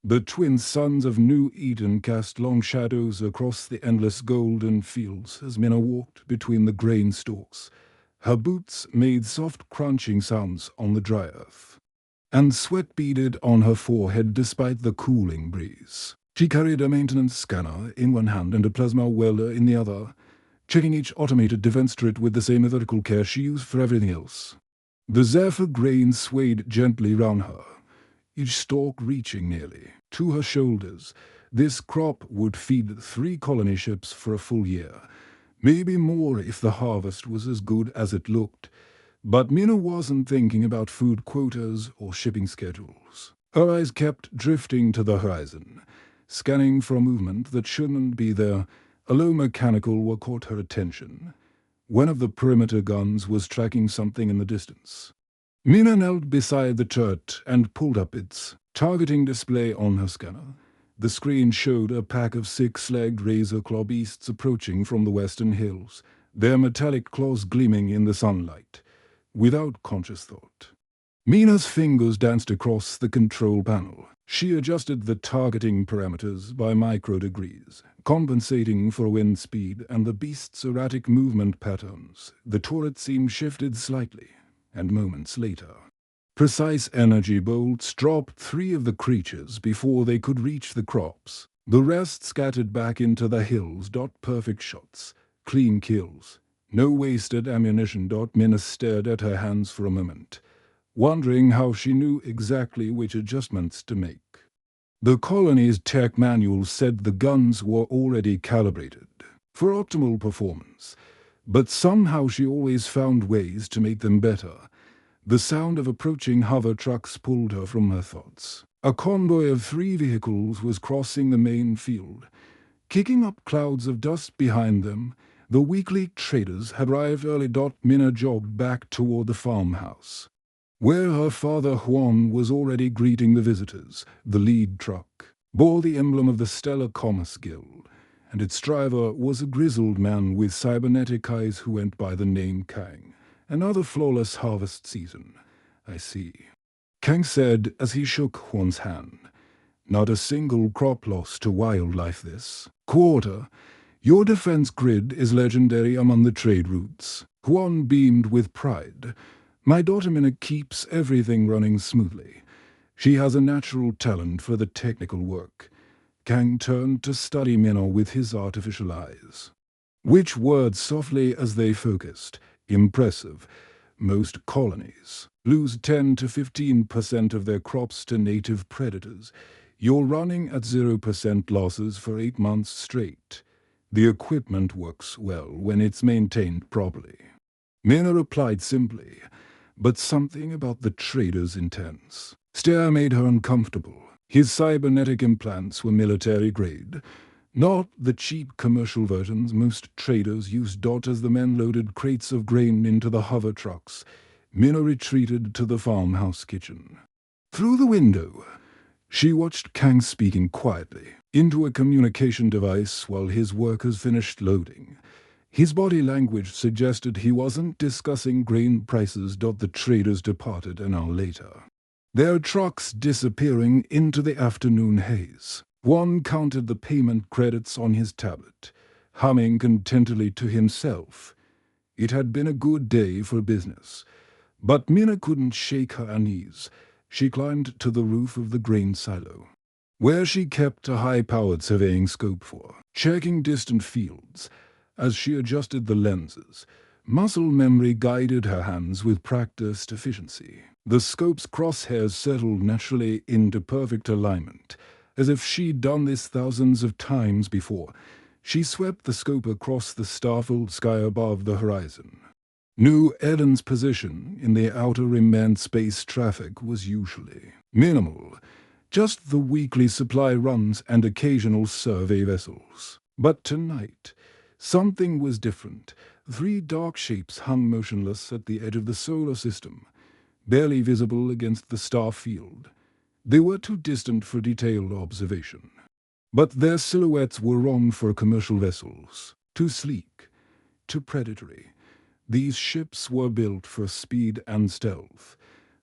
The twin sons of New Eden cast long shadows across the endless golden fields as Minna walked between the grain stalks. Her boots made soft crunching sounds on the dry earth, and sweat beaded on her forehead despite the cooling breeze. She carried a maintenance scanner in one hand and a plasma welder in the other, checking each automated defense turret with the same methodical care she used for everything else. The zephyr grain swayed gently round her, each stalk reaching nearly to her shoulders. This crop would feed 3 colony ships for a full year, maybe more if the harvest was as good as it looked. But Mina wasn't thinking about food quotas or shipping schedules. Her eyes kept drifting to the horizon, scanning for a movement that shouldn't be there. A low mechanical work caught her attention. One of the perimeter guns was tracking something in the distance. Mina knelt beside the turret and pulled up its targeting display on her scanner. The screen showed a pack of 6-legged razor claw beasts approaching from the western hills, their metallic claws gleaming in the sunlight. Without conscious thought, Mina's fingers danced across the control panel. She adjusted the targeting parameters by microdegrees, compensating for wind speed and the beast's erratic movement patterns. The turret seemed shifted slightly, and moments later, precise energy bolts dropped 3 of the creatures before they could reach the crops. The rest scattered back into the hills. Perfect shots, clean kills, no wasted ammunition. Mina stared at her hands for a moment, wondering how she knew exactly which adjustments to make. The colony's tech manual said the guns were already calibrated for optimal performance, but somehow she always found ways to make them better. The sound of approaching hover trucks pulled her from her thoughts. A convoy of 3 vehicles was crossing the main field, kicking up clouds of dust behind them. The weekly traders had arrived early. Mina jogged back toward the farmhouse, where her father Juan was already greeting the visitors. The lead truck bore the emblem of the Stellar Commerce Guild, and its driver was a grizzled man with cybernetic eyes who went by the name Kang. Another flawless harvest season, I see, Kang said as he shook Juan's hand. Not a single crop loss to wildlife this quarter. Your defense grid is legendary among the trade routes. Juan beamed with pride. My daughter Mina keeps everything running smoothly. She has a natural talent for the technical work. Kang turned to study Mina with his artificial eyes, which whirred softly as they focused. Impressive. Most colonies lose 10 to 15% of their crops to native predators. You're running at 0% losses for 8 months straight. The equipment works well when it's maintained properly. Mina replied simply, but something about the trader's intense stare made her uncomfortable. His cybernetic implants were military-grade, not the cheap commercial versions most traders used. As the men loaded crates of grain into the hover trucks, Mina retreated to the farmhouse kitchen. Through the window, she watched Kang speaking quietly into a communication device while his workers finished loading. His body language suggested he wasn't discussing grain prices. The traders departed an hour later, their trucks disappearing into the afternoon haze. Juan counted the payment credits on his tablet, humming contentedly to himself. It had been a good day for business, but Mina couldn't shake her unease. She climbed to the roof of the grain silo, where she kept a high-powered surveying scope for checking distant fields. As she adjusted the lenses, muscle memory guided her hands with practiced efficiency. The scope's crosshairs settled naturally into perfect alignment, as if she'd done this thousands of times before. She swept the scope across the star-filled sky above the horizon. New Eden's position in the outer rim manned space traffic was usually minimal, just the weekly supply runs and occasional survey vessels. But tonight, something was different. 3 dark shapes hung motionless at the edge of the solar system, barely visible against the star field. They were too distant for detailed observation, but their silhouettes were wrong for commercial vessels. Too sleek, too predatory. These ships were built for speed and stealth,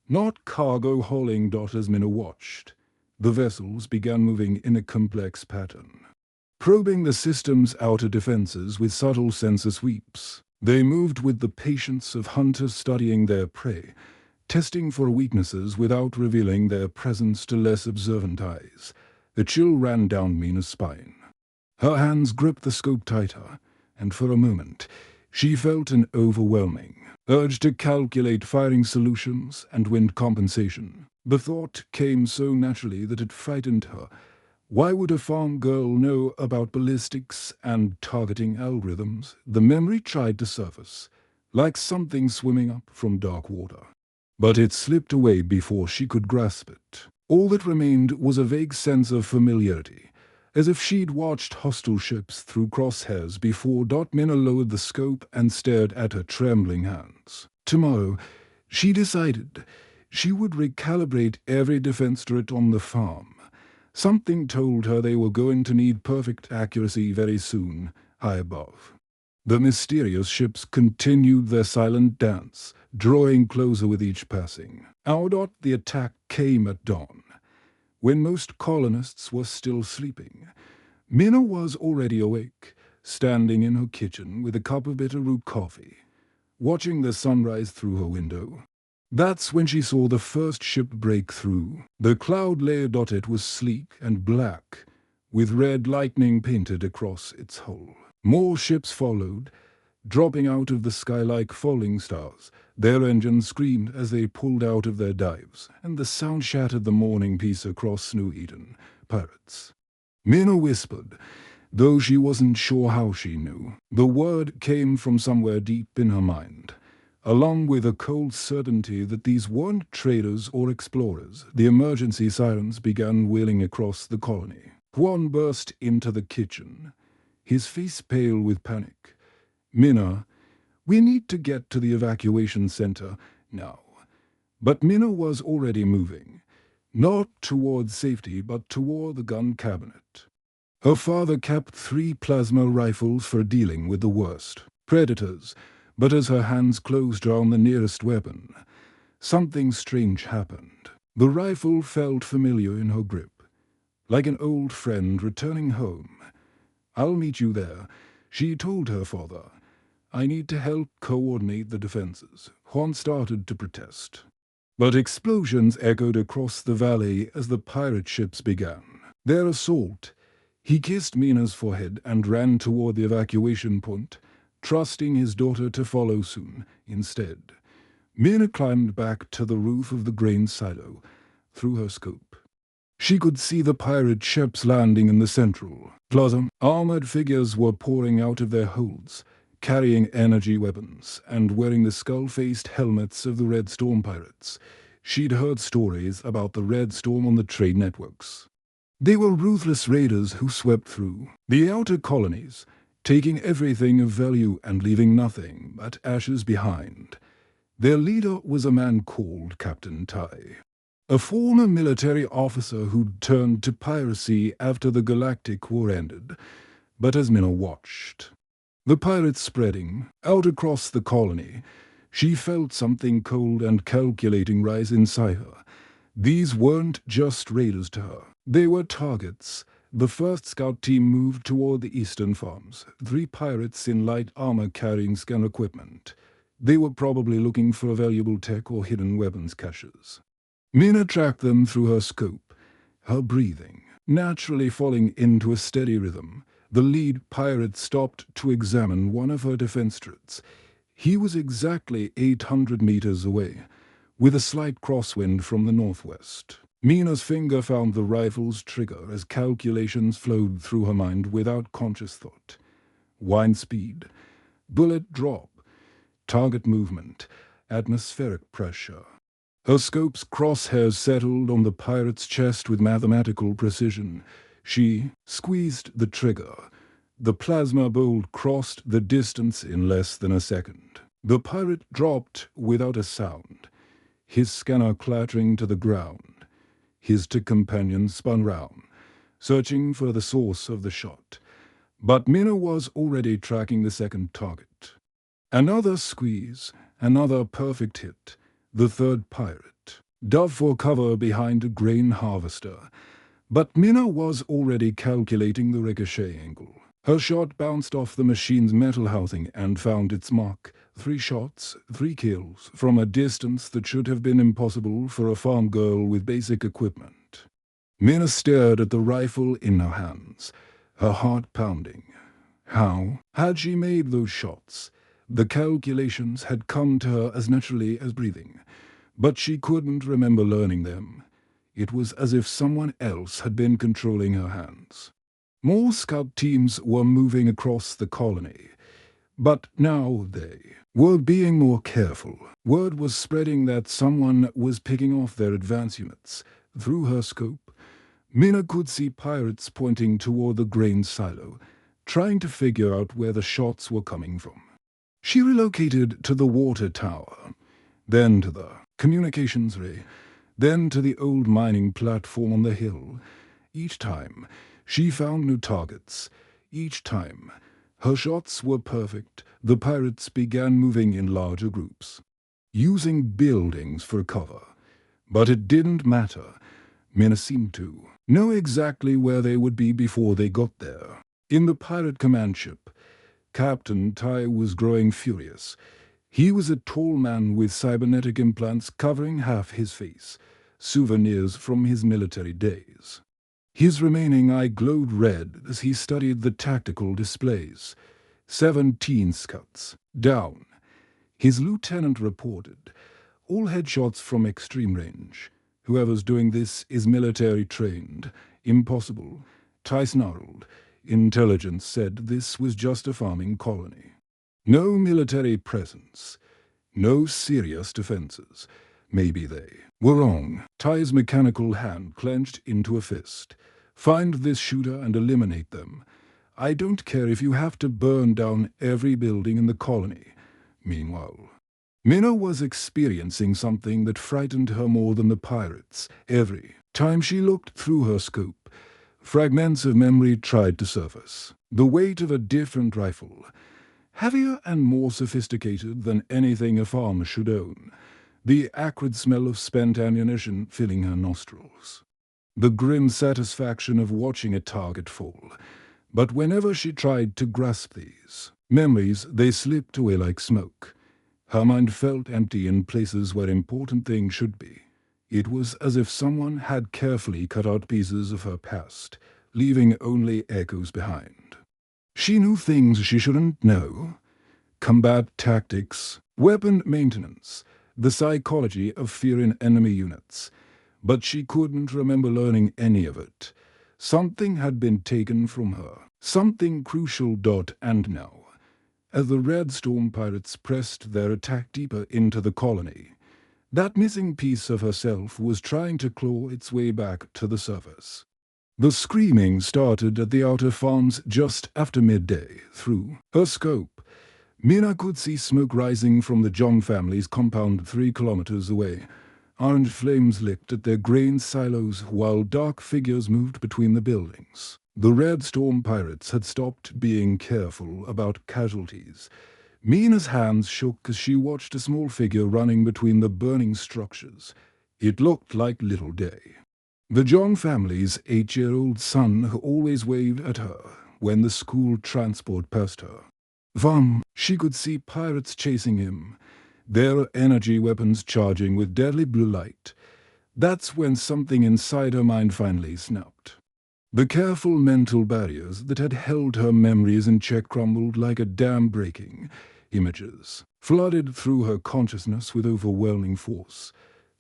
not cargo hauling. As Mina watched, The vessels began moving in a complex pattern, probing the system's outer defenses with subtle sensor sweeps. They moved with the patience of hunters studying their prey, testing for weaknesses without revealing their presence to less observant eyes. The chill ran down Mina's spine. Her hands gripped the scope tighter, and for a moment, she felt an overwhelming urge to calculate firing solutions and wind compensation. The thought came so naturally that it frightened her. Why would a farm girl know about ballistics and targeting algorithms? The memory tried to surface, like something swimming up from dark water. But it slipped away before she could grasp it. All that remained was a vague sense of familiarity, as if she'd watched hostile ships through crosshairs before. Mina lowered the scope and stared at her trembling hands. Tomorrow, she decided, she would recalibrate every defense turret on the farm. Something told her they were going to need perfect accuracy very soon, high above. The mysterious ships continued their silent dance, drawing closer with each passing. The attack came at dawn, when most colonists were still sleeping. Mina was already awake, standing in her kitchen with a cup of bitterroot coffee, watching the sunrise through her window. That's when she saw the first ship break through. The cloud layer dotted was sleek and black, with red lightning painted across its hull. More ships followed, dropping out of the sky like falling stars. Their engines screamed as they pulled out of their dives, and the sound shattered the morning peace across New Eden. Pirates. Mina whispered, though she wasn't sure how she knew. The word came from somewhere deep in her mind, along with a cold certainty that these weren't traders or explorers. The emergency sirens began wailing across the colony. Juan burst into the kitchen, his face pale with panic. Mina, we need to get to the evacuation center now. But Mina was already moving, not toward safety but toward the gun cabinet. Her father kept 3 plasma rifles for dealing with the worst predators, but as her hands closed around the nearest weapon, something strange happened. The rifle felt familiar in her grip, like an old friend returning home. "I'll meet you there," she told her father. "I need to help coordinate the defenses." Juan started to protest, but explosions echoed across the valley as the pirate ships began their assault. He kissed Mina's forehead and ran toward the evacuation point, trusting his daughter to follow soon. Instead, Mina climbed back to the roof of the grain silo through her scope. She could see the pirate ships landing in the central plaza. Armored figures were pouring out of their holds, carrying energy weapons and wearing the skull-faced helmets of the Red Storm pirates. She'd heard stories about the Red Storm on the trade networks. They were ruthless raiders who swept through the outer colonies, taking everything of value and leaving nothing but ashes behind. Their leader was a man called Captain Tai, a former military officer who'd turned to piracy after the Galactic War ended. But as Mina watched the pirates spreading out across the colony, she felt something cold and calculating rise inside her. These weren't just raiders to her. They were targets. The first scout team moved toward the eastern farms, 3 pirates in light armor carrying scan equipment. They were probably looking for valuable tech or hidden weapons caches. Mina tracked them through her scope, her breathing naturally falling into a steady rhythm. The lead pirate stopped to examine one of her defense turrets. He was exactly 800 meters away, with a slight crosswind from the northwest. Mina's finger found the rifle's trigger as calculations flowed through her mind without conscious thought. Wind speed, bullet drop, target movement, atmospheric pressure. Her scope's crosshairs settled on the pirate's chest with mathematical precision. She squeezed the trigger. The plasma bolt crossed the distance in less than a second. The pirate dropped without a sound, his scanner clattering to the ground. His 2 companions spun round, searching for the source of the shot. But Mina was already tracking the second target. Another squeeze, another perfect hit. The third pirate dove for cover behind a grain harvester. But Mina was already calculating the ricochet angle. Her shot bounced off the machine's metal housing and found its mark. 3 shots, 3 kills, from a distance that should have been impossible for a farm girl with basic equipment. Mina stared at the rifle in her hands, her heart pounding. How had she made those shots? The calculations had come to her as naturally as breathing, but she couldn't remember learning them. It was as if someone else had been controlling her hands. More scout teams were moving across the colony, but now they were being more careful. Word was spreading that someone was picking off their advance units. Through her scope, Mina could see pirates pointing toward the grain silo, trying to figure out where the shots were coming from. She relocated to the water tower, then to the communications ray, then to the old mining platform on the hill. Each time, she found new targets. Each time, her shots were perfect. The pirates began moving in larger groups, using buildings for cover. But it didn't matter. Mina seemed to know exactly where they would be before they got there. In the pirate command ship, Captain Tai was growing furious. He was a tall man with cybernetic implants covering half his face, souvenirs from his military days. His remaining eye glowed red as he studied the tactical displays. 17 scouts down. His lieutenant reported, all headshots from extreme range. Whoever's doing this is military trained. Impossible. Tai snarled. Intelligence said this was just a farming colony. No military presence. No serious defenses. Maybe they were wrong. Tai's mechanical hand clenched into a fist. Find this shooter and eliminate them. I don't care if you have to burn down every building in the colony. Meanwhile, Mina was experiencing something that frightened her more than the pirates. Every time she looked through her scope, fragments of memory tried to surface. The weight of a different rifle, heavier and more sophisticated than anything a farmer should own. The acrid smell of spent ammunition filling her nostrils. The grim satisfaction of watching a target fall. But whenever she tried to grasp these memories, they slipped away like smoke. Her mind felt empty in places where important things should be. It was as if someone had carefully cut out pieces of her past, leaving only echoes behind. She knew things she shouldn't know. Combat tactics, weapon maintenance, the psychology of fear in enemy units. But she couldn't remember learning any of it. Something had been taken from her. Something crucial. And now, as the Red Storm pirates pressed their attack deeper into the colony, that missing piece of herself was trying to claw its way back to the surface. The screaming started at the outer farms just after midday. Through her scope, Mina could see smoke rising from the John family's compound 3 kilometers away. Orange flames licked at their grain silos while dark figures moved between the buildings. The Red Storm pirates had stopped being careful about casualties. Mina's hands shook as she watched a small figure running between the burning structures. It looked like Little Day, the John family's 8-year-old son who always waved at her when the school transport passed her. She could see pirates chasing him, their energy weapons charging with deadly blue light. That's when something inside her mind finally snapped. The careful mental barriers that had held her memories in check crumbled like a dam breaking. Images flooded through her consciousness with overwhelming force.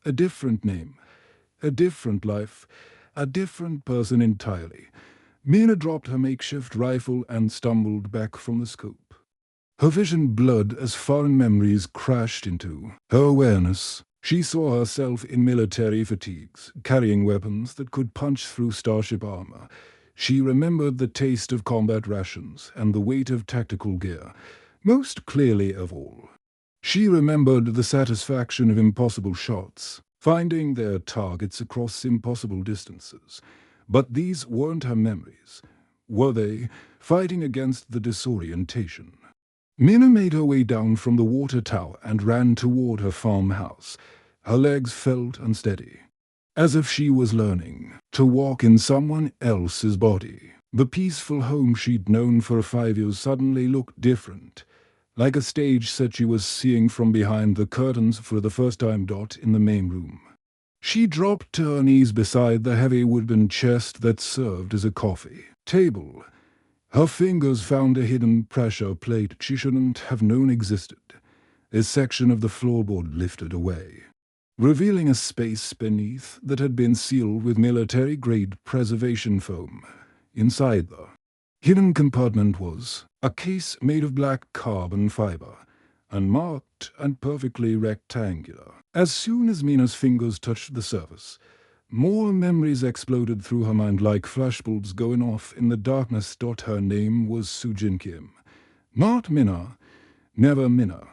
A different name, a different life, a different person entirely. Mina dropped her makeshift rifle and stumbled back from the scope. Her vision blurred as foreign memories crashed into her awareness. She saw herself in military fatigues, carrying weapons that could punch through starship armor. She remembered the taste of combat rations and the weight of tactical gear, most clearly of all. She remembered the satisfaction of impossible shots, finding their targets across impossible distances. But these weren't her memories. Were they? Fighting against the disorientation. Mina made her way down from the water tower and ran toward her farmhouse. Her legs felt unsteady. as if she was learning to walk in someone else's body. The peaceful home she'd known for 5 years suddenly looked different, like a stage set she was seeing from behind the curtains for the first time. In the main room, she dropped to her knees beside the heavy wooden chest that served as a coffee table. Her fingers found a hidden pressure plate she shouldn't have known existed. A section of the floorboard lifted away, revealing a space beneath that had been sealed with military-grade preservation foam. Inside the hidden compartment was a case made of black carbon fiber, unmarked and perfectly rectangular. As soon as Mina's fingers touched the surface, more memories exploded through her mind like flashbulbs going off in the darkness. Her name was Sujin Kim. Not Mina. Never Mina.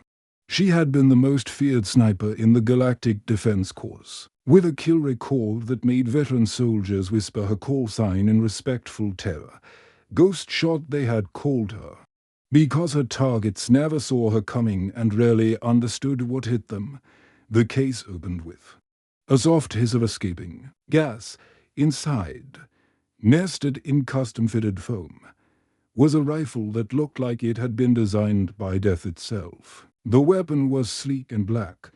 She had been the most feared sniper in the Galactic Defense Corps, with a kill record that made veteran soldiers whisper her call sign in respectful terror. Ghost shot, they had called her, because her targets never saw her coming and rarely understood what hit them. The case opened with a soft hiss of escaping gas. Inside, nested in custom-fitted foam, was a rifle that looked like it had been designed by death itself. The weapon was sleek and black,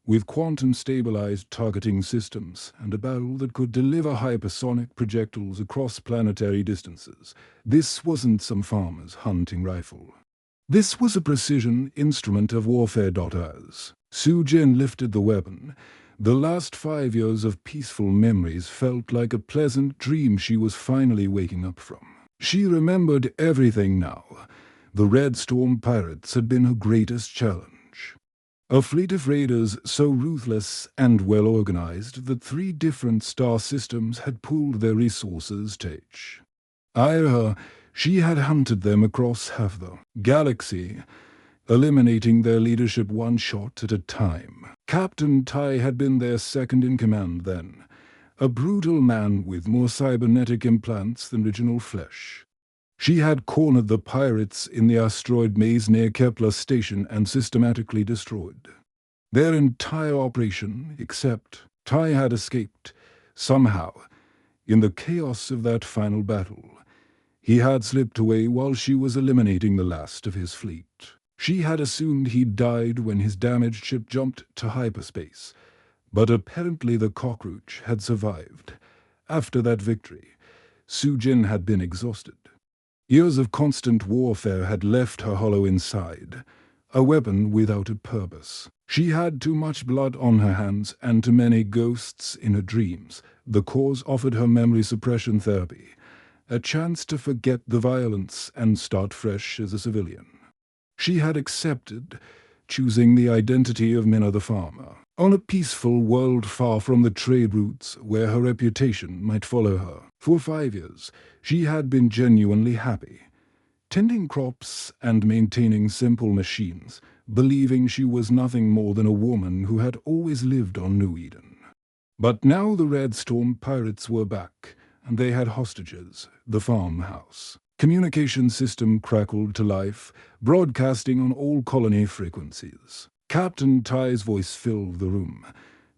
with quantum-stabilized targeting systems and a barrel that could deliver hypersonic projectiles across planetary distances. This wasn't some farmer's hunting rifle. This was a precision instrument of warfare. As Sujin lifted the weapon, the last 5 years of peaceful memories felt like a pleasant dream she was finally waking up from. She remembered everything now. The Red Storm pirates had been her greatest challenge. A fleet of raiders so ruthless and well-organized that 3 different star systems had pooled their resources to she had hunted them across half the galaxy, eliminating their leadership one shot at a time. Captain Tai had been their second-in-command then, a brutal man with more cybernetic implants than original flesh. She had cornered the pirates in the asteroid maze near Kepler Station and systematically destroyed their entire operation, except Tai had escaped, somehow, in the chaos of that final battle. He had slipped away while she was eliminating the last of his fleet. She had assumed he'd died when his damaged ship jumped to hyperspace, but apparently the cockroach had survived. After that victory, Sujin had been exhausted. Years of constant warfare had left her hollow inside, a weapon without a purpose. She had too much blood on her hands and too many ghosts in her dreams. The cause offered her memory suppression therapy, a chance to forget the violence and start fresh as a civilian. She had accepted, choosing the identity of Mina the farmer, on a peaceful world far from the trade routes where her reputation might follow her. For 5 years, she had been genuinely happy, tending crops and maintaining simple machines, believing she was nothing more than a woman who had always lived on New Eden. But now the Red Storm pirates were back, and they had hostages, the farmhouse. Communication system crackled to life, broadcasting on all colony frequencies. Captain Tai's voice filled the room,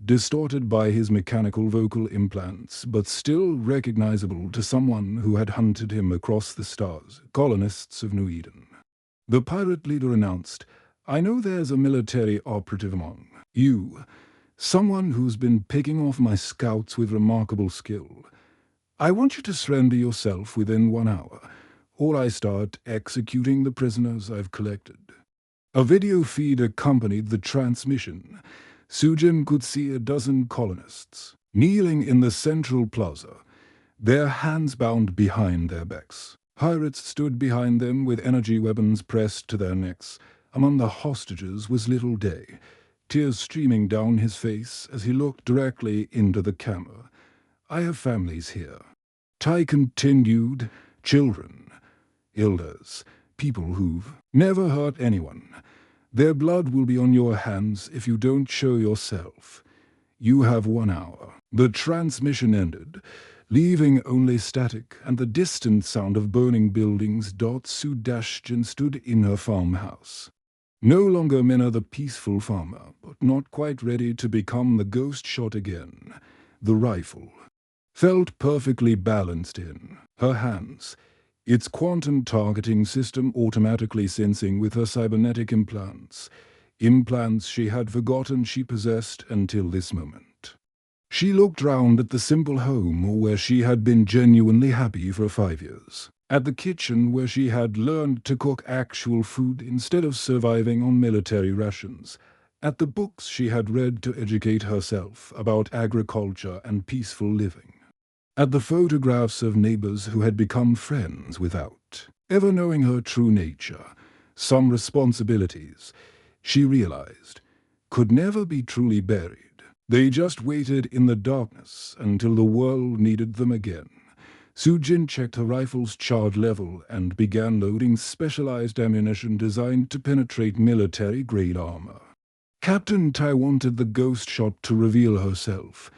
distorted by his mechanical vocal implants, but still recognizable to someone who had hunted him across the stars, colonists of New Eden. The pirate leader announced, "I know there's a military operative among you, someone who's been picking off my scouts with remarkable skill. I want you to surrender yourself within 1 hour, or I start executing the prisoners I've collected." A video feed accompanied the transmission. Sujin could see a dozen colonists, kneeling in the central plaza, their hands bound behind their backs. Pirates stood behind them with energy weapons pressed to their necks. Among the hostages was Little Day, tears streaming down his face as he looked directly into the camera. "I have families here," Tai continued, "children, elders, people who've never hurt anyone. Their blood will be on your hands if you don't show yourself. You have 1 hour." The transmission ended, leaving only static and the distant sound of burning buildings. Sudashjan stood in her farmhouse. No longer Mina the peaceful farmer, but not quite ready to become the ghost shot again. the rifle, felt perfectly balanced in her hands, its quantum targeting system automatically sensing with her cybernetic implants, implants she had forgotten she possessed until this moment. She looked round at the simple home where she had been genuinely happy for 5 years, at the kitchen where she had learned to cook actual food instead of surviving on military rations, at the books she had read to educate herself about agriculture and peaceful living, at the photographs of neighbors who had become friends without ever knowing her true nature. Some responsibilities, she realized, could never be truly buried. They just waited in the darkness until the world needed them again. Sujin checked her rifle's charge level and began loading specialized ammunition designed to penetrate military-grade armor. Captain Tai wanted the ghost shot to reveal herself.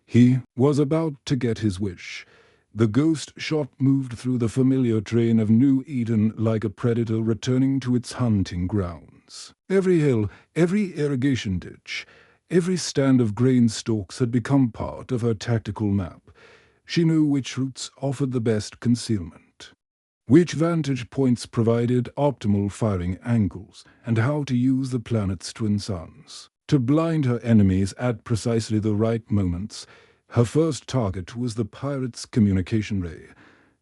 He was about to get his wish. The ghost shot moved through the familiar terrain of New Eden like a predator returning to its hunting grounds. Every hill, every irrigation ditch, every stand of grain stalks had become part of her tactical map. She knew which routes offered the best concealment, which vantage points provided optimal firing angles, and how to use the planet's twin suns to blind her enemies at precisely the right moments. Her first target was the pirates' communication ray,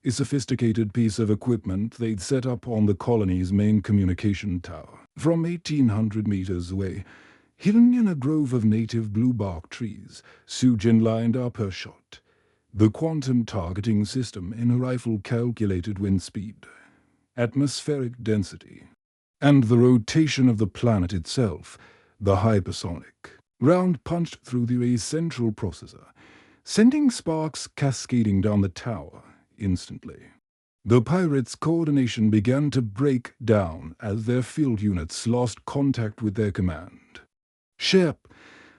a sophisticated piece of equipment they'd set up on the colony's main communication tower. From 1,800 meters away, hidden in a grove of native blue-bark trees, Sujin lined up her shot. The quantum targeting system in her rifle calculated wind speed, atmospheric density, and the rotation of the planet itself, the hypersonic round punched through the ray's central processor, sending sparks cascading down the tower instantly. The pirates' coordination began to break down as their field units lost contact with their command ship,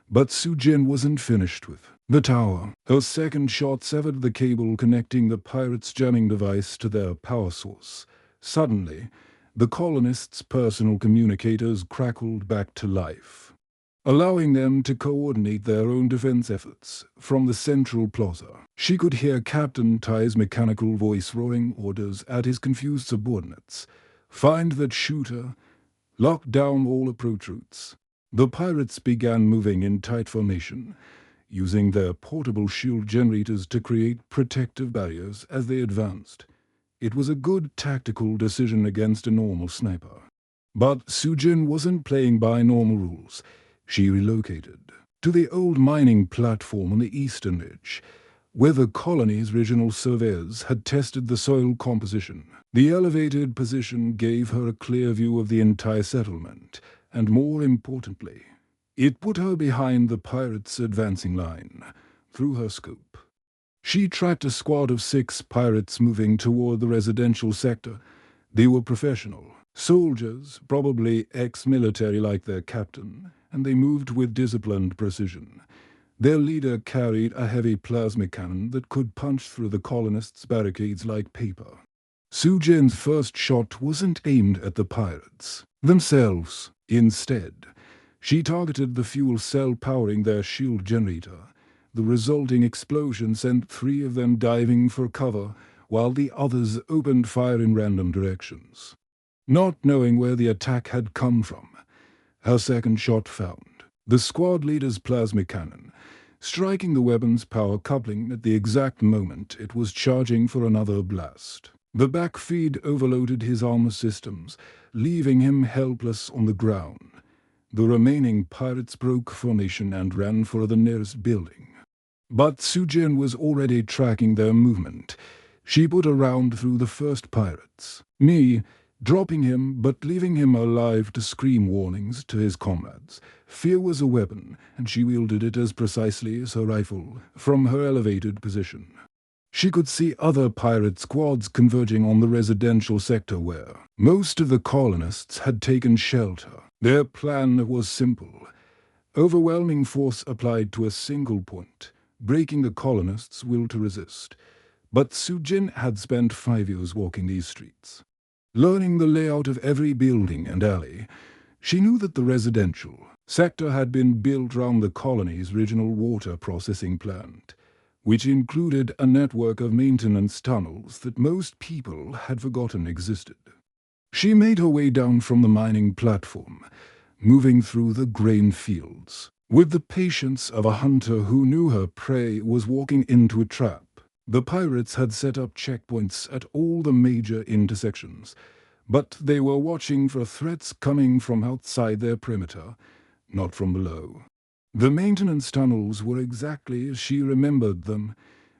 but Sujin wasn't finished with the tower. Her second shot severed the cable connecting the pirates' jamming device to their power source. Suddenly, the colonists' personal communicators crackled back to life, allowing them to coordinate their own defense efforts from the central plaza. She could hear Captain Tai's mechanical voice roaring orders at his confused subordinates. Find that shooter, lock down all approach routes. The pirates began moving in tight formation, using their portable shield generators to create protective barriers as they advanced. It was a good tactical decision against a normal sniper. But Sujin wasn't playing by normal rules. She relocated to the old mining platform on the eastern ridge, where the colony's regional surveyors had tested the soil composition. The elevated position gave her a clear view of the entire settlement, and more importantly, it put her behind the pirates' advancing line, through her scope. She tracked a squad of 6 pirates moving toward the residential sector. They were professional soldiers, probably ex-military like their captain, and they moved with disciplined precision. Their leader carried a heavy plasma cannon that could punch through the colonists' barricades like paper. Sujin's first shot wasn't aimed at the pirates themselves. Instead, she targeted the fuel cell powering their shield generator. The resulting explosion sent 3 of them diving for cover, while the others opened fire in random directions. Not knowing where the attack had come from, her second shot found the squad leader's plasma cannon, striking the weapon's power coupling at the exact moment it was charging for another blast. The backfeed overloaded his armor systems, leaving him helpless on the ground. The remaining pirates broke formation and ran for the nearest building. But Sujin was already tracking their movement. She put a round through the first pirates, me, dropping him but leaving him alive to scream warnings to his comrades. Fear was a weapon, and she wielded it as precisely as her rifle, from her elevated position. She could see other pirate squads converging on the residential sector where most of the colonists had taken shelter. Their plan was simple. Overwhelming force applied to a single point, breaking the colonists' will to resist. But Sujin had spent 5 years walking these streets, learning the layout of every building and alley. She knew that the residential sector had been built round the colony's original water processing plant, which included a network of maintenance tunnels that most people had forgotten existed. She made her way down from the mining platform, moving through the grain fields, with the patience of a hunter who knew her prey was walking into a trap. The pirates had set up checkpoints at all the major intersections, but they were watching for threats coming from outside their perimeter, not from below. The maintenance tunnels were exactly as she remembered them,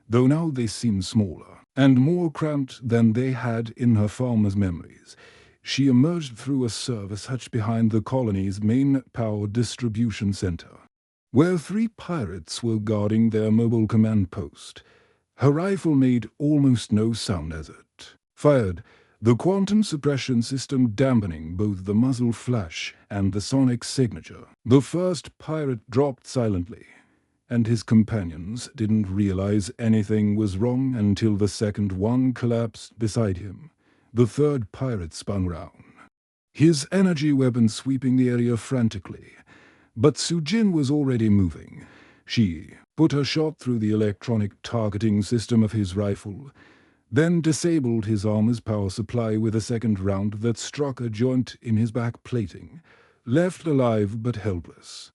though now they seemed smaller and more cramped than they had in her farmer's memories. She emerged through a service hatch behind the colony's main power distribution center, where 3 pirates were guarding their mobile command post. Her rifle made almost no sound as it fired, the quantum suppression system dampening both the muzzle flash and the sonic signature. The first pirate dropped silently, and his companions didn't realize anything was wrong until the second one collapsed beside him. The third pirate spun round, his energy weapon sweeping the area frantically. But Sujin was already moving. She put her shot through the electronic targeting system of his rifle, then disabled his armor's power supply with a second round that struck a joint in his back plating, left alive but helpless.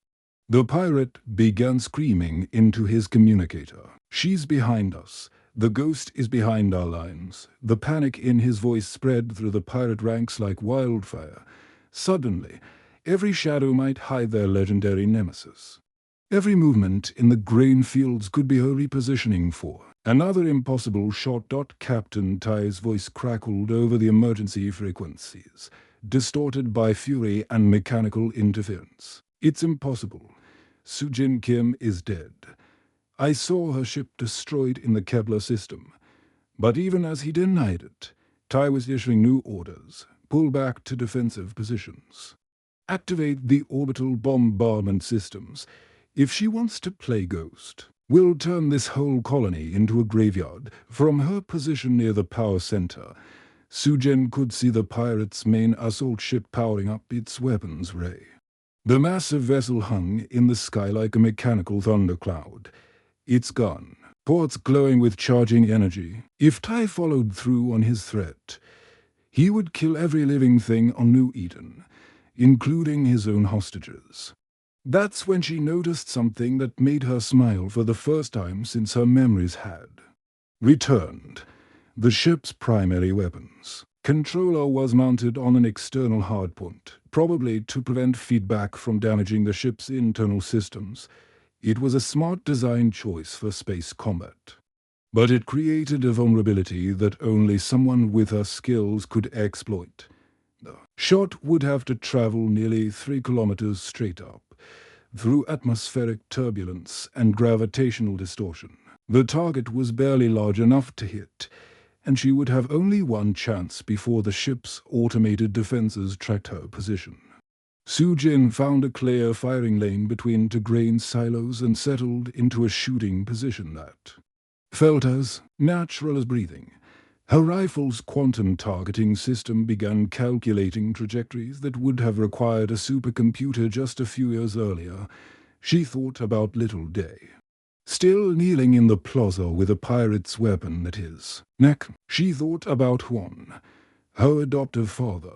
The pirate began screaming into his communicator. "She's behind us. The ghost is behind our lines." The panic in his voice spread through the pirate ranks like wildfire. Suddenly, every shadow might hide their legendary nemesis. Every movement in the grain fields could be her repositioning for another impossible shot. Captain Ty's voice crackled over the emergency frequencies, distorted by fury and mechanical interference. "It's impossible. Sujin Kim is dead. I saw her ship destroyed in the Kepler system." But even as he denied it, Ty was issuing new orders. "Pull back to defensive positions. Activate the orbital bombardment systems. If she wants to play ghost, we'll turn this whole colony into a graveyard." From her position near the power center, Sujin could see the pirates' main assault ship powering up its weapons ray. The massive vessel hung in the sky like a mechanical thundercloud, its gun ports glowing with charging energy. If Ty followed through on his threat, he would kill every living thing on New Eden, including his own hostages. That's when she noticed something that made her smile for the first time since her memories had returned: the ship's primary weapons. Controller was mounted on an external hardpoint, probably to prevent feedback from damaging the ship's internal systems. It was a smart design choice for space combat, but it created a vulnerability that only someone with her skills could exploit. The shot would have to travel nearly 3 kilometers straight up, through atmospheric turbulence and gravitational distortion. The target was barely large enough to hit, and she would have only one chance before the ship's automated defenses tracked her position. Sujin found a clear firing lane between 2 grain silos and settled into a shooting position that felt as natural as breathing. Her rifle's quantum targeting system began calculating trajectories that would have required a supercomputer just a few years earlier. She thought about little Day, still kneeling in the plaza with a pirate's weapon at his neck. She thought about Juan, her adoptive father,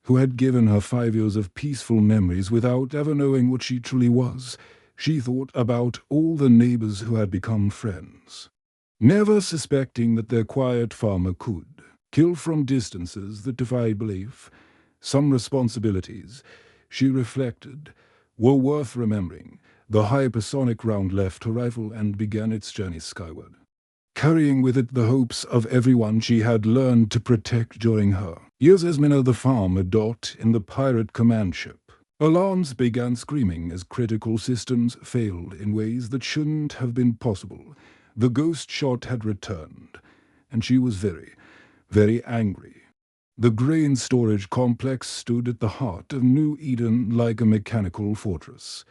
who had given her 5 years of peaceful memories without ever knowing what she truly was. She thought about all the neighbors who had become friends, never suspecting that their quiet farmer could kill from distances that defied belief. Some responsibilities, she reflected, were worth remembering. The hypersonic round left her rifle and began its journey skyward, carrying with it the hopes of everyone she had learned to protect during her years as Minna the farmer. In the pirate command ship, alarms began screaming as critical systems failed in ways that shouldn't have been possible. The ghost shot had returned, and she was very, very angry. The grain storage complex stood at the heart of New Eden like a mechanical fortress,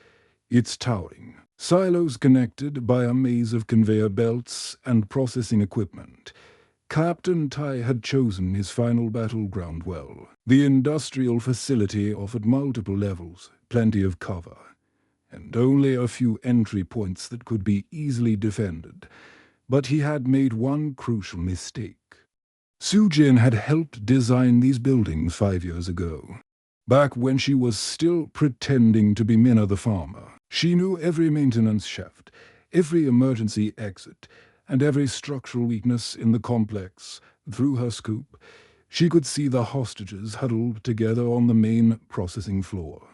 its towering silos connected by a maze of conveyor belts and processing equipment. Captain Tai had chosen his final battleground well. The industrial facility offered multiple levels, plenty of cover, and only a few entry points that could be easily defended. But he had made one crucial mistake. Sujin had helped design these buildings 5 years ago. Back when she was still pretending to be Minna the farmer, she knew every maintenance shaft, every emergency exit, and every structural weakness in the complex. Through her scoop, she could see the hostages huddled together on the main processing floor.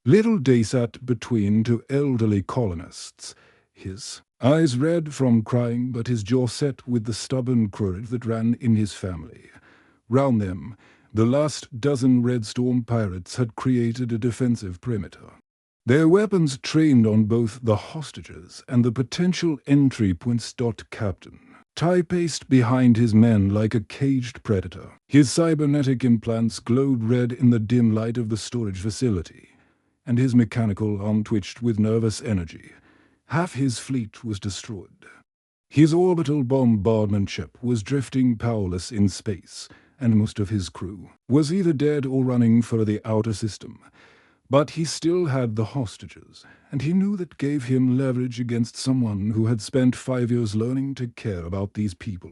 Little Day sat between two elderly colonists, his eyes red from crying but his jaw set with the stubborn courage that ran in his family. Round them, the last dozen Red Storm pirates had created a defensive perimeter. Their weapons trained on both the hostages and the potential entry points. Captain Tai paced behind his men like a caged predator. His cybernetic implants glowed red in the dim light of the storage facility, and his mechanical arm twitched with nervous energy. Half his fleet was destroyed. His orbital bombardment ship was drifting powerless in space, and most of his crew was either dead or running for the outer system. But he still had the hostages, and he knew that gave him leverage against someone who had spent 5 years learning to care about these people.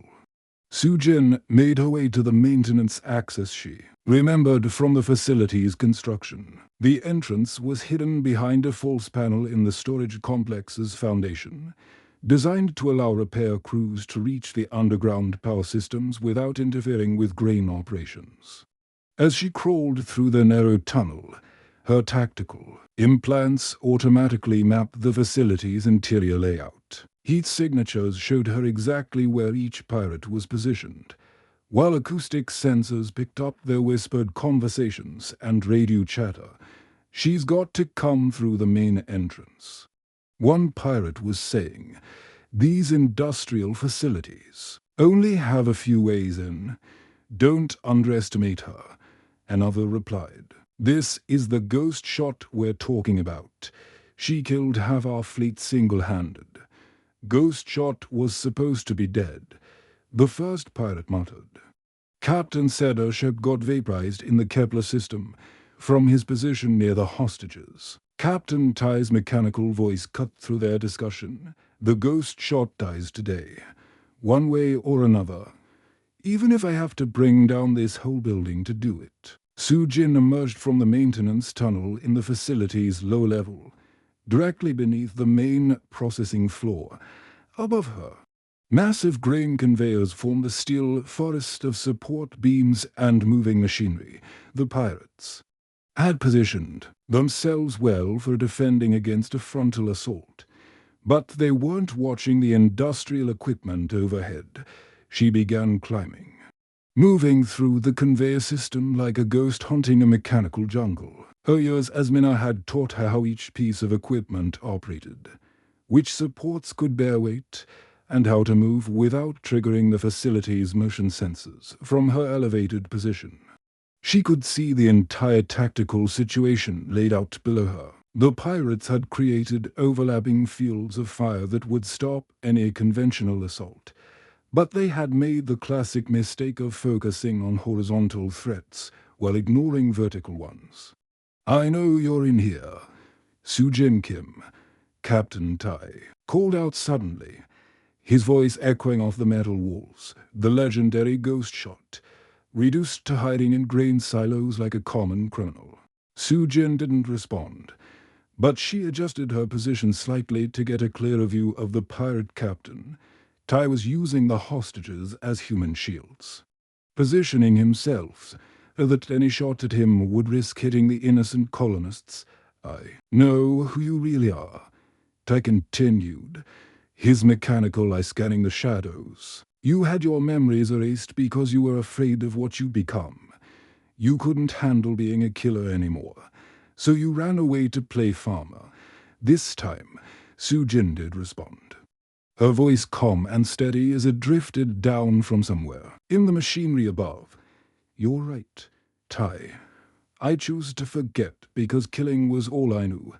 Sujin made her way to the maintenance access she remembered from the facility's construction. The entrance was hidden behind a false panel in the storage complex's foundation, designed to allow repair crews to reach the underground power systems without interfering with grain operations. As she crawled through the narrow tunnel, her tactical implants automatically mapped the facility's interior layout. Heat signatures showed her exactly where each pirate was positioned, while acoustic sensors picked up their whispered conversations and radio chatter. "She's got to come through the main entrance." One pirate was saying, "These industrial facilities only have a few ways in. Don't underestimate her." Another replied, "This is the ghost shot we're talking about. She killed half our fleet single-handed." Ghost Shot was supposed to be dead, the first pirate muttered. Captain said her ship got vaporized in the Kepler system from his position near the hostages. Captain Tai's mechanical voice cut through their discussion. "The Ghost Shot dies today, one way or another, even if I have to bring down this whole building to do it." Sujin emerged from the maintenance tunnel in the facility's low level, directly beneath the main processing floor. Above her, massive grain conveyors formed a steel forest of support beams and moving machinery. The pirates had positioned themselves well for defending against a frontal assault, but they weren't watching the industrial equipment overhead. She began climbing, moving through the conveyor system like a ghost hunting a mechanical jungle. Her years as Minna had taught her how each piece of equipment operated, which supports could bear weight, and how to move without triggering the facility's motion sensors from her elevated position. She could see the entire tactical situation laid out below her. The pirates had created overlapping fields of fire that would stop any conventional assault, but they had made the classic mistake of focusing on horizontal threats while ignoring vertical ones. "I know you're in here," Sujin Kim, Captain Tai, called out suddenly, his voice echoing off the metal walls. The legendary Ghost Shot, reduced to hiding in grain silos like a common criminal. Sujin didn't respond, but she adjusted her position slightly to get a clearer view of the pirate captain. Tai was using the hostages as human shields, positioning himself so that any shot at him would risk hitting the innocent colonists. "I know who you really are," Tai continued, his mechanical eye scanning the shadows. "You had your memories erased because you were afraid of what you'd become. You couldn't handle being a killer anymore, so you ran away to play farmer." This time, Sujin did respond, her voice calm and steady as it drifted down from somewhere in the machinery above. "You're right, Tai. I choose to forget because killing was all I knew.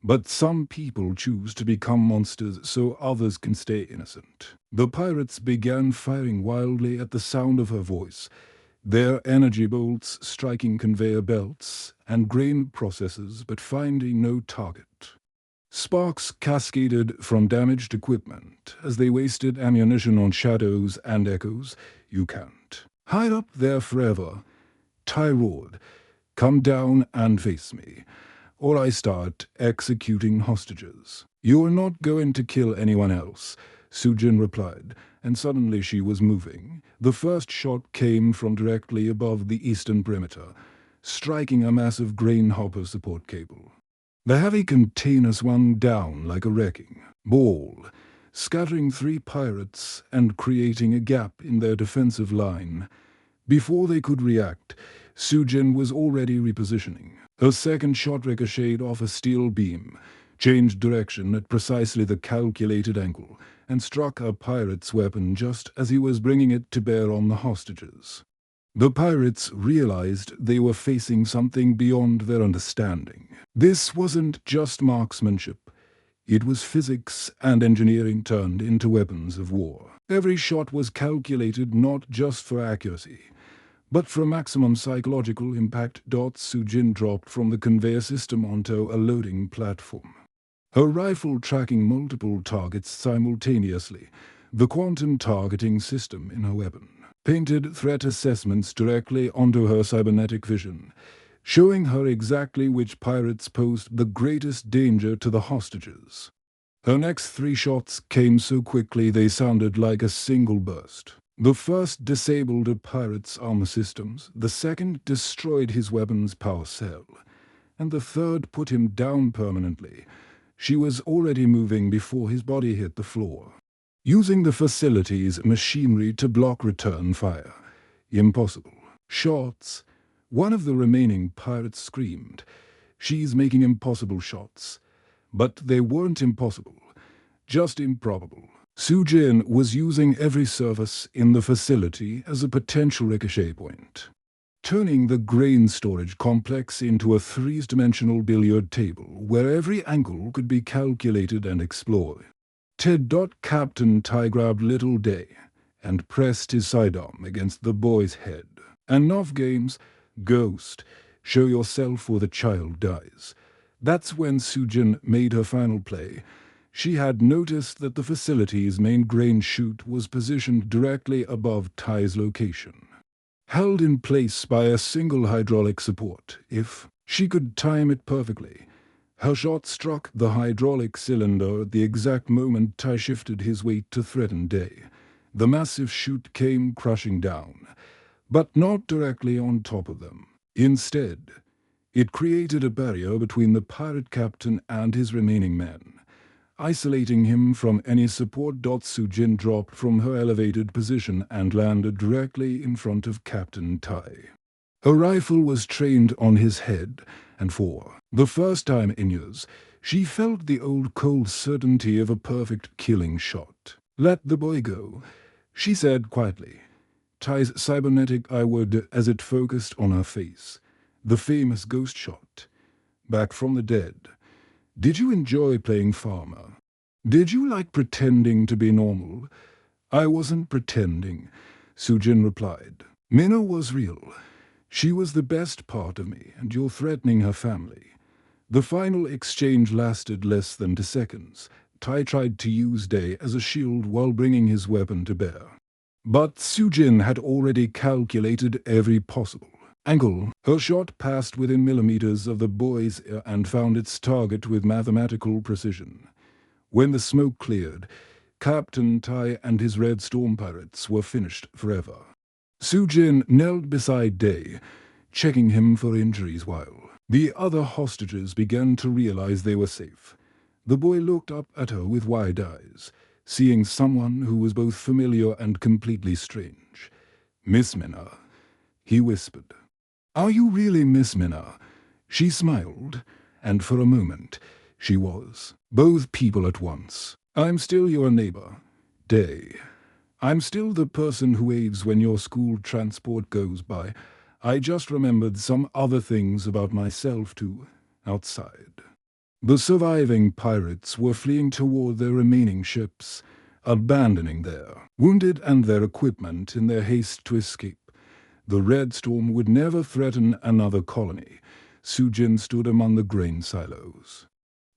But some people choose to become monsters so others can stay innocent. The pirates began firing wildly at the sound of her voice, their energy bolts striking conveyor belts and grain processors but finding no target. Sparks cascaded from damaged equipment as they wasted ammunition on shadows and echoes. "You can't hide up there forever," Ty roared. "Come down and face me, or I start executing hostages." "You're not going to kill anyone else," Sujin replied, and suddenly she was moving. The first shot came from directly above the eastern perimeter, striking a massive grain hopper support cable. The heavy container swung down like a wrecking ball, scattering 3 pirates and creating a gap in their defensive line. Before they could react, Sujin was already repositioning. Her second shot ricocheted off a steel beam, changed direction at precisely the calculated angle, and struck a pirate's weapon just as he was bringing it to bear on the hostages. The pirates realized they were facing something beyond their understanding. This wasn't just marksmanship. It was physics and engineering turned into weapons of war. Every shot was calculated not just for accuracy, but for maximum psychological impact. Sujin dropped from the conveyor system onto a loading platform, her rifle tracking multiple targets simultaneously. The quantum targeting system in her weapon painted threat assessments directly onto her cybernetic vision, showing her exactly which pirates posed the greatest danger to the hostages. Her next 3 shots came so quickly they sounded like a single burst. The first disabled a pirate's armor systems, the second destroyed his weapon's power cell, and the third put him down permanently. She was already moving before his body hit the floor, using the facility's machinery to block return fire. Impossible. Shots. One of the remaining pirates screamed. "She's making impossible shots." But they weren't impossible, just improbable. Sujin was using every surface in the facility as a potential ricochet point, turning the grain storage complex into a 3-dimensional billiard table where every angle could be calculated and explored. Captain Ty grabbed Little Day and pressed his sidearm against the boy's head. "Enough games. Ghost, show yourself or the child dies." That's when Sujin made her final play. She had noticed that the facility's main grain chute was positioned directly above Ty's location, held in place by a single hydraulic support. If she could time it perfectly, her shot struck the hydraulic cylinder at the exact moment Ty shifted his weight to threaten Day. The massive chute came crashing down, but not directly on top of them. Instead, it created a barrier between the pirate captain and his remaining men, isolating him from any support. Sujin dropped from her elevated position and landed directly in front of Captain Tai. Her rifle was trained on his head, and for the first time in years, she felt the old cold certainty of a perfect killing shot. "Let the boy go," she said quietly. Ty's cybernetic eye would as it focused on her face. The famous ghost shot. Back from the dead. "Did you enjoy playing farmer? Did you like pretending to be normal?" "I wasn't pretending," Sujin replied. "Minna was real. She was the best part of me, and you're threatening her family." The final exchange lasted less than 2 seconds. Tai tried to use Day as a shield while bringing his weapon to bear. But Sujin had already calculated every possible angle. Her shot passed within millimeters of the boy's ear and found its target with mathematical precision. When the smoke cleared, Captain Tai and his Red Storm pirates were finished forever. Sujin knelt beside Day, checking him for injuries while the other hostages began to realize they were safe. The boy looked up at her with wide eyes, seeing someone who was both familiar and completely strange. "Miss Minna," he whispered. "Are you really Miss Minna?" She smiled, and for a moment, she was both people at once. "I'm still your neighbor, Day. I'm still the person who waves when your school transport goes by. I just remembered some other things about myself too, outside." The surviving pirates were fleeing toward their remaining ships, abandoning their wounded and their equipment in their haste to escape. The Red Storm would never threaten another colony. Sujin stood among the grain silos.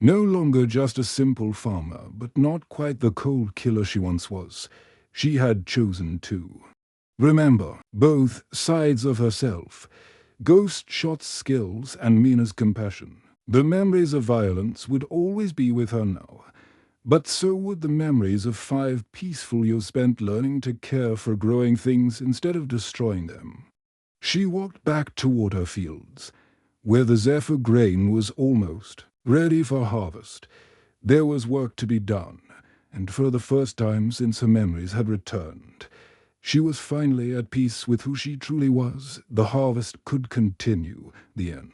No longer just a simple farmer, but not quite the cold killer she once was. She had chosen to remember both sides of herself, Ghost Shot's skills and Mina's compassion. The memories of violence would always be with her now, but so would the memories of 5 peaceful years spent learning to care for growing things instead of destroying them. She walked back toward her fields, where the Zephyr grain was almost ready for harvest. There was work to be done, and for the first time since her memories had returned, she was finally at peace with who she truly was. The harvest could continue. The end.